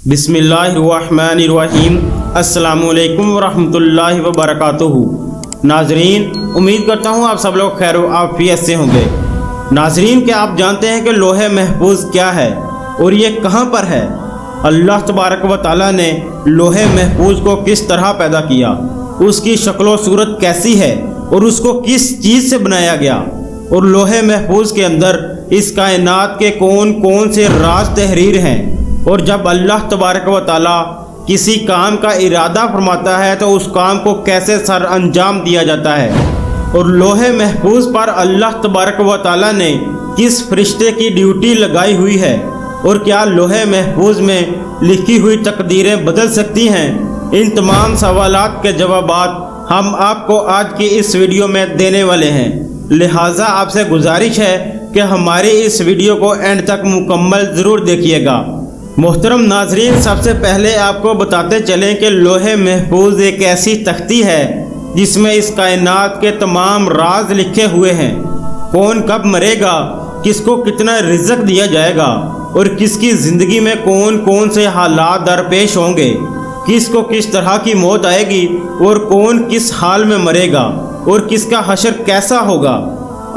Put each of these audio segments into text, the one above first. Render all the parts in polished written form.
بسم اللہ الرحمن الرحیم۔ السلام علیکم ورحمۃ اللہ وبرکاتہ۔ ناظرین، امید کرتا ہوں آپ سب لوگ خیر و عافیت سے ہوں گے۔ ناظرین، کیا آپ جانتے ہیں کہ لوح محفوظ کیا ہے اور یہ کہاں پر ہے؟ اللہ تبارک و تعالیٰ نے لوح محفوظ کو کس طرح پیدا کیا، اس کی شکل و صورت کیسی ہے اور اس کو کس چیز سے بنایا گیا، اور لوح محفوظ کے اندر اس کائنات کے کون کون سے راز تحریر ہیں، اور جب اللہ تبارک و تعالیٰ کسی کام کا ارادہ فرماتا ہے تو اس کام کو کیسے سر انجام دیا جاتا ہے، اور لوح محفوظ پر اللہ تبارک و تعالیٰ نے کس فرشتے کی ڈیوٹی لگائی ہوئی ہے، اور کیا لوح محفوظ میں لکھی ہوئی تقدیریں بدل سکتی ہیں؟ ان تمام سوالات کے جوابات ہم آپ کو آج کی اس ویڈیو میں دینے والے ہیں، لہٰذا آپ سے گزارش ہے کہ ہماری اس ویڈیو کو اینڈ تک مکمل ضرور دیکھیے گا۔ محترم ناظرین، سب سے پہلے آپ کو بتاتے چلیں کہ لوح محفوظ ایک ایسی تختی ہے جس میں اس کائنات کے تمام راز لکھے ہوئے ہیں۔ کون کب مرے گا، کس کو کتنا رزق دیا جائے گا، اور کس کی زندگی میں کون کون سے حالات درپیش ہوں گے، کس کو کس طرح کی موت آئے گی، اور کون کس حال میں مرے گا، اور کس کا حشر کیسا ہوگا۔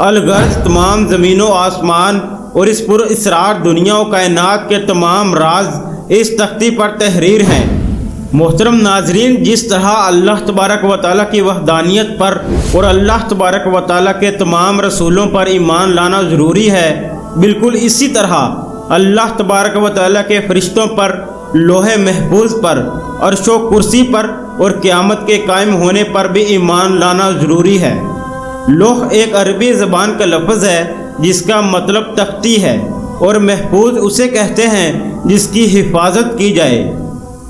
الغرض تمام زمین و آسمان اور اس پر اسرار دنیا و کائنات کے تمام راز اس تختی پر تحریر ہیں۔ محترم ناظرین، جس طرح اللہ تبارک و تعالیٰ کی وحدانیت پر اور اللہ تبارک و تعالیٰ کے تمام رسولوں پر ایمان لانا ضروری ہے، بالکل اسی طرح اللہ تبارک و تعالیٰ کے فرشتوں پر، لوح محفوظ پر، عرش و کرسی پر اور قیامت کے قائم ہونے پر بھی ایمان لانا ضروری ہے۔ لوح ایک عربی زبان کا لفظ ہے جس کا مطلب تختی ہے، اور محفوظ اسے کہتے ہیں جس کی حفاظت کی جائے۔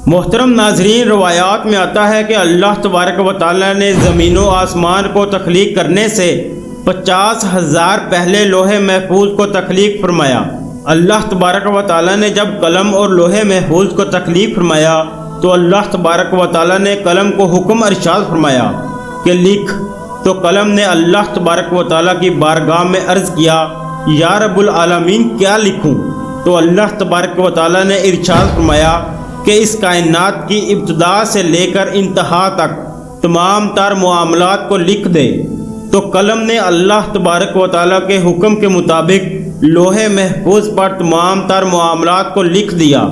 محترم ناظرین، روایات میں آتا ہے کہ اللہ تبارک و تعالیٰ نے زمین و آسمان کو تخلیق کرنے سے 50,000 پہلے لوح محفوظ کو تخلیق فرمایا۔ اللہ تبارک و تعالیٰ نے جب قلم اور لوح محفوظ کو تخلیق فرمایا تو اللہ تبارک و تعالیٰ نے قلم کو حکم ارشاد فرمایا کہ لکھ، تو قلم نے اللہ تبارک و تعالیٰ کی بارگاہ میں عرض کیا، یا رب العالمین کیا لکھوں؟ تو اللہ تبارک و تعالیٰ نے ارشاد فرمایا کہ اس کائنات کی ابتدا سے لے کر انتہا تک تمام تر معاملات کو لکھ دے۔ تو قلم نے اللہ تبارک و تعالیٰ کے حکم کے مطابق لوح محفوظ پر تمام تر معاملات کو لکھ دیا۔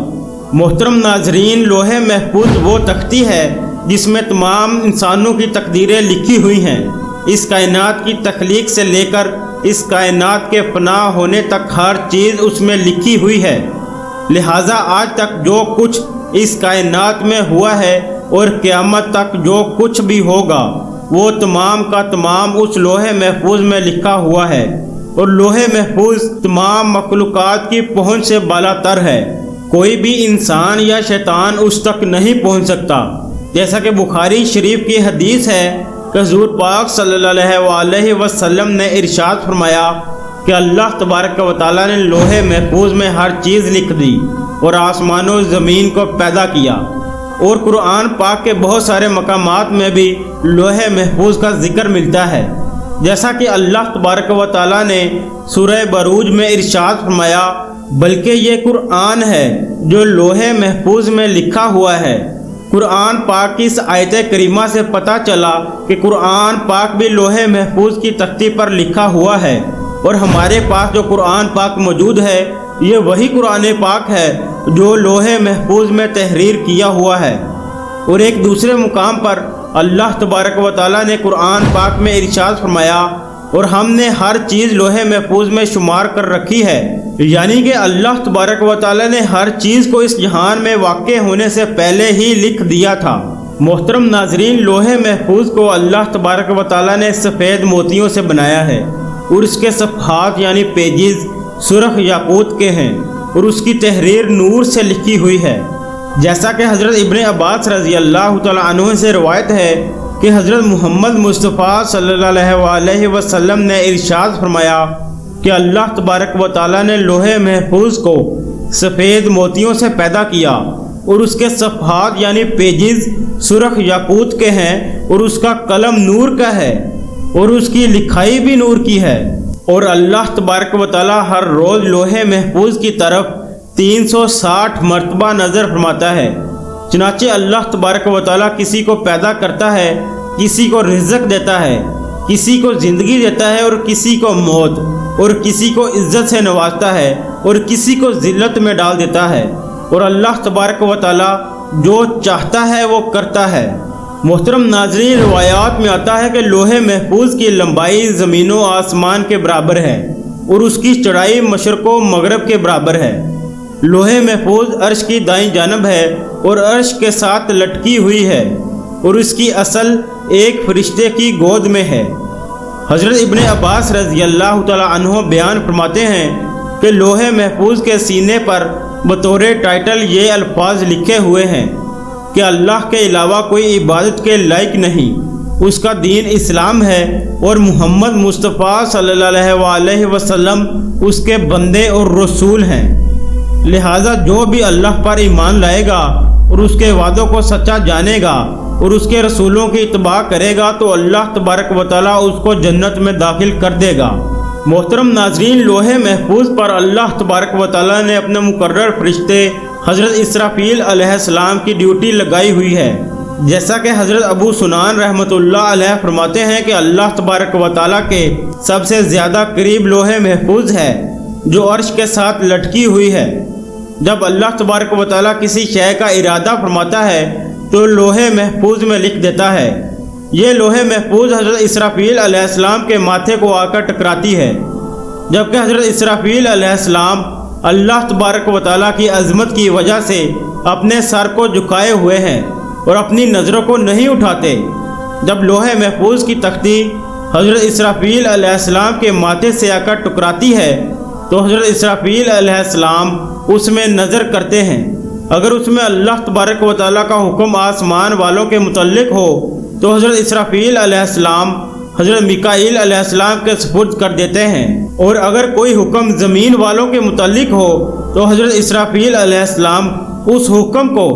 محترم ناظرین، لوح محفوظ وہ تختی ہے جس میں تمام انسانوں کی تقدیریں لکھی ہوئی ہیں۔ اس کائنات کی تخلیق سے لے کر اس کائنات کے فنا ہونے تک ہر چیز اس میں لکھی ہوئی ہے، لہٰذا آج تک جو کچھ اس کائنات میں ہوا ہے اور قیامت تک جو کچھ بھی ہوگا وہ تمام کا تمام اس لوح محفوظ میں لکھا ہوا ہے، اور لوح محفوظ تمام مخلوقات کی پہنچ سے بالا تر ہے۔ کوئی بھی انسان یا شیطان اس تک نہیں پہنچ سکتا، جیسا کہ بخاری شریف کی حدیث ہے کہ حضور پاک صلی اللہ علیہ وسلم نے ارشاد فرمایا کہ اللہ تبارک و تعالیٰ نے لوح محفوظ میں ہر چیز لکھ دی اور آسمان و زمین کو پیدا کیا۔ اور قرآن پاک کے بہت سارے مقامات میں بھی لوح محفوظ کا ذکر ملتا ہے، جیسا کہ اللہ تبارک و تعالیٰ نے سورہ بروج میں ارشاد فرمایا، بلکہ یہ قرآن ہے جو لوح محفوظ میں لکھا ہوا ہے۔ قرآن پاک کی اس آیت کریمہ سے پتہ چلا کہ قرآن پاک بھی لوح محفوظ کی تختی پر لکھا ہوا ہے، اور ہمارے پاس جو قرآن پاک موجود ہے یہ وہی قرآن پاک ہے جو لوح محفوظ میں تحریر کیا ہوا ہے۔ اور ایک دوسرے مقام پر اللہ تبارک و تعالیٰ نے قرآن پاک میں ارشاد فرمایا، اور ہم نے ہر چیز لوح محفوظ میں شمار کر رکھی ہے، یعنی کہ اللہ تبارک و تعالیٰ نے ہر چیز کو اس جہان میں واقع ہونے سے پہلے ہی لکھ دیا تھا۔ محترم ناظرین، لوح محفوظ کو اللہ تبارک و تعالیٰ نے سفید موتیوں سے بنایا ہے، اور اس کے صفحات یعنی پیجز سرخ یاقوت کے ہیں، اور اس کی تحریر نور سے لکھی ہوئی ہے۔ جیسا کہ حضرت ابن عباس رضی اللہ تعالیٰ عنہ سے روایت ہے کہ حضرت محمد مصطفیٰ صلی اللہ علیہ وسلم نے ارشاد فرمایا کہ اللہ تبارک و تعالیٰ نے لوح محفوظ کو سفید موتیوں سے پیدا کیا، اور اس کے صفحات یعنی پیجز سرخ یاقوت کے ہیں، اور اس کا قلم نور کا ہے، اور اس کی لکھائی بھی نور کی ہے۔ اور اللہ تبارک و تعالیٰ ہر روز لوح محفوظ کی طرف 360 مرتبہ نظر فرماتا ہے۔ چنانچہ اللہ تبارک و تعالیٰ کسی کو پیدا کرتا ہے، کسی کو رزق دیتا ہے، کسی کو زندگی دیتا ہے اور کسی کو موت، اور کسی کو عزت سے نوازتا ہے اور کسی کو ذلت میں ڈال دیتا ہے، اور اللہ تبارک و تعالیٰ جو چاہتا ہے وہ کرتا ہے۔ محترم ناظرین، روایات میں آتا ہے کہ لوح محفوظ کی لمبائی زمین و آسمان کے برابر ہے اور اس کی چڑھائی مشرق و مغرب کے برابر ہے۔ لوح محفوظ عرش کی دائیں جانب ہے اور عرش کے ساتھ لٹکی ہوئی ہے، اور اس کی اصل ایک فرشتے کی گود میں ہے۔ حضرت ابن عباس رضی اللہ تعالیٰ عنہ بیان فرماتے ہیں کہ لوح محفوظ کے سینے پر بطور ٹائٹل یہ الفاظ لکھے ہوئے ہیں کہ اللہ کے علاوہ کوئی عبادت کے لائق نہیں، اس کا دین اسلام ہے اور محمد مصطفیٰ صلی اللہ علیہ وسلم اس کے بندے اور رسول ہیں۔ لہٰذا جو بھی اللہ پر ایمان لائے گا اور اس کے وعدوں کو سچا جانے گا اور اس کے رسولوں کی اتباع کرے گا تو اللہ تبارک و تعالیٰ اس کو جنت میں داخل کر دے گا۔ محترم ناظرین، لوح محفوظ پر اللہ تبارک و تعالیٰ نے اپنے مقرر فرشتے حضرت اسرافیل علیہ السلام کی ڈیوٹی لگائی ہوئی ہے، جیسا کہ حضرت ابو سنان رحمۃ اللہ علیہ فرماتے ہیں کہ اللہ تبارک و تعالیٰ کے سب سے زیادہ قریب لوح محفوظ ہے جو عرش کے ساتھ لٹکی ہوئی ہے۔ جب اللہ تبارک و تعالیٰ کسی شے کا ارادہ فرماتا ہے تو لوح محفوظ میں لکھ دیتا ہے۔ یہ لوح محفوظ حضرت اسرافیل علیہ السلام کے ماتھے کو آ کر ٹکراتی ہے، جبکہ حضرت اسرافیل علیہ السلام اللہ تبارک و تعالیٰ کی عظمت کی وجہ سے اپنے سر کو جھکائے ہوئے ہیں اور اپنی نظروں کو نہیں اٹھاتے۔ جب لوح محفوظ کی تختی حضرت اسرافیل علیہ السلام کے ماتھے سے آ کر ٹکراتی ہے تو حضرت اسرافیل علیہ السلام اس میں نظر کرتے ہیں۔ اگر اس میں اللہ تبارک و تعالیٰ کا حکم آسمان والوں کے متعلق ہو تو حضرت اسرافیل علیہ السلام حضرت میکائیل علیہ السلام کے سپرد کر دیتے ہیں، اور اگر کوئی حکم زمین والوں کے متعلق ہو تو حضرت اسرافیل علیہ السلام اس حکم کو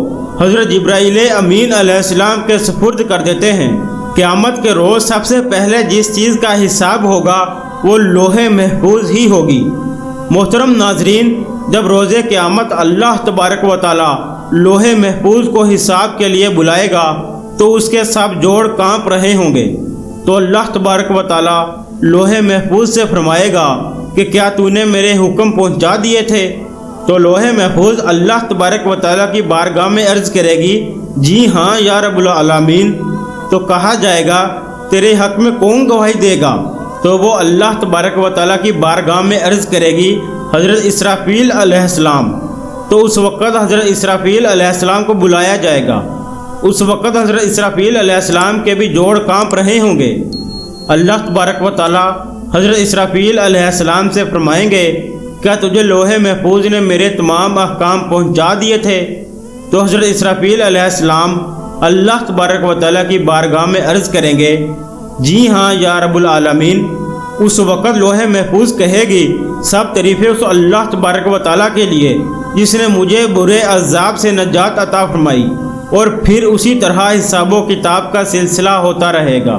حضرت جبرائیل امین علیہ السلام کے سپرد کر دیتے ہیں۔ قیامت کے روز سب سے پہلے جس چیز کا حساب ہوگا وہ لوح محفوظ ہی ہوگی۔ محترم ناظرین، جب روز قیامت اللہ تبارک و تعالیٰ لوح محفوظ کو حساب کے لیے بلائے گا تو اس کے سب جوڑ کانپ رہے ہوں گے، تو اللہ تبارک و تعالیٰ لوح محفوظ سے فرمائے گا کہ کیا تو نے میرے حکم پہنچا دیے تھے؟ تو لوح محفوظ اللہ تبارک و تعالیٰ کی بارگاہ میں عرض کرے گی، جی ہاں یا رب العالمین۔ تو کہا جائے گا تیرے حق میں کون گواہی دے گا؟ تو وہ اللہ تبارک و تعالیٰ کی بارگاہ میں عرض کرے گی، حضرت اسرافیل علیہ السلام۔ تو اس وقت حضرت اسرافیل علیہ السلام کو بلایا جائے گا۔ اس وقت حضرت اسرافیل علیہ السلام کے بھی جوڑ کانپ رہے ہوں گے۔ اللہ تبارک و تعالیٰ حضرت اسرافیل علیہ السلام سے فرمائیں گے، کیا تجھے لوح محفوظ نے میرے تمام احکام پہنچا دیے تھے؟ تو حضرت اسرافیل علیہ السلام اللہ تبارک و تعالیٰ کی بارگاہ میں عرض کریں گے، جی ہاں یا رب العالمین۔ اس وقت لوح محفوظ کہے گی، سب تعریفیں اس اللہ تبارک و تعالیٰ کے لیے جس نے مجھے برے عذاب سے نجات عطا فرمائی، اور پھر اسی طرح حساب و کتاب کا سلسلہ ہوتا رہے گا۔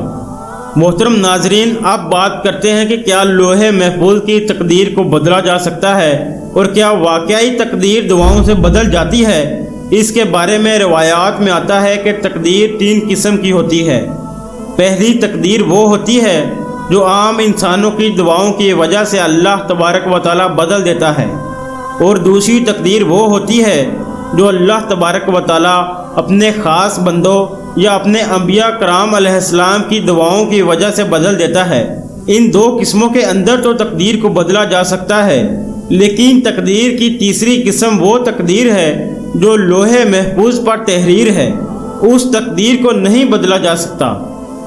محترم ناظرین، اب بات کرتے ہیں کہ کیا لوح محفوظ کی تقدیر کو بدلا جا سکتا ہے اور کیا واقعی تقدیر دعاؤں سے بدل جاتی ہے؟ اس کے بارے میں روایات میں آتا ہے کہ تقدیر 3 قسم کی ہوتی ہے۔ پہلی تقدیر وہ ہوتی ہے جو عام انسانوں کی دعاؤں کی وجہ سے اللہ تبارک و تعالیٰ بدل دیتا ہے، اور دوسری تقدیر وہ ہوتی ہے جو اللہ تبارک و تعالیٰ اپنے خاص بندوں یا اپنے انبیاء کرام علیہ السلام کی دعاؤں کی وجہ سے بدل دیتا ہے۔ ان 2 قسموں کے اندر تو تقدیر کو بدلا جا سکتا ہے، لیکن تقدیر کی تیسری قسم وہ تقدیر ہے جو لوح محفوظ پر تحریر ہے، اس تقدیر کو نہیں بدلا جا سکتا۔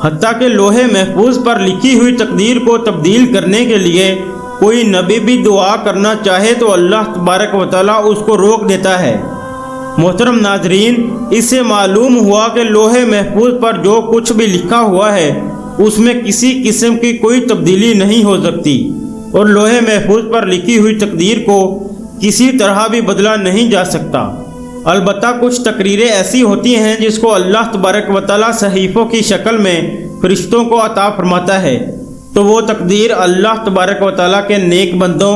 حتیٰ کہ لوح محفوظ پر لکھی ہوئی تقدیر کو تبدیل کرنے کے لیے کوئی نبی بھی دعا کرنا چاہے تو اللہ تبارک و تعالیٰ اس کو روک دیتا ہے۔ محترم ناظرین، اس سے معلوم ہوا کہ لوح محفوظ پر جو کچھ بھی لکھا ہوا ہے اس میں کسی قسم کی کوئی تبدیلی نہیں ہو سکتی، اور لوح محفوظ پر لکھی ہوئی تقدیر کو کسی طرح بھی بدلا نہیں جا سکتا۔ البتہ کچھ تقریریں ایسی ہوتی ہیں جس کو اللہ تبارک و تعالیٰ صحیفوں کی شکل میں فرشتوں کو عطا فرماتا ہے، تو وہ تقدیر اللہ تبارک و تعالیٰ کے نیک بندوں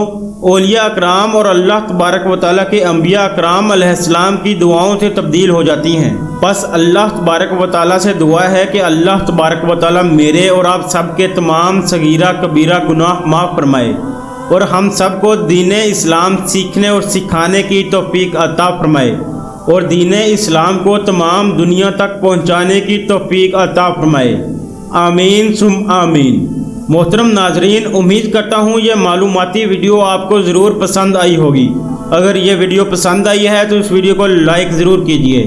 اولیاء اکرام اور اللہ تبارک و تعالیٰ کے انبیاء اکرام علیہ السلام کی دعاؤں سے تبدیل ہو جاتی ہیں۔ بس اللہ تبارک و تعالیٰ سے دعا ہے کہ اللہ تبارک و تعالیٰ میرے اور آپ سب کے تمام صغیرہ کبیرہ گناہ معاف فرمائے اور ہم سب کو دین اسلام سیکھنے اور سکھانے کی توفیق عطا فرمائے اور دین اسلام کو تمام دنیا تک پہنچانے کی توفیق عطا فرمائے، آمین ثم آمین۔ محترم ناظرین، امید کرتا ہوں یہ معلوماتی ویڈیو آپ کو ضرور پسند آئی ہوگی۔ اگر یہ ویڈیو پسند آئی ہے تو اس ویڈیو کو لائک ضرور کیجیے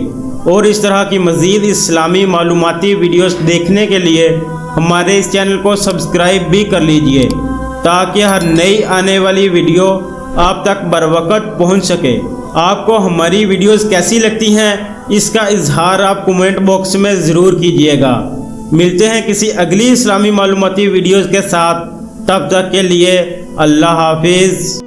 اور اس طرح کی مزید اسلامی معلوماتی ویڈیوز دیکھنے کے لیے ہمارے اس چینل کو سبسکرائب بھی کر لیجیے تاکہ ہر نئی آنے والی ویڈیو آپ تک بروقت پہنچ سکے۔ آپ کو ہماری ویڈیوز کیسی لگتی ہیں اس کا اظہار آپ کومنٹ باکس میں ضرور کیجیے گا۔ ملتے ہیں کسی اگلی اسلامی معلوماتی ویڈیوز کے ساتھ، تب تک کے لیے اللہ حافظ۔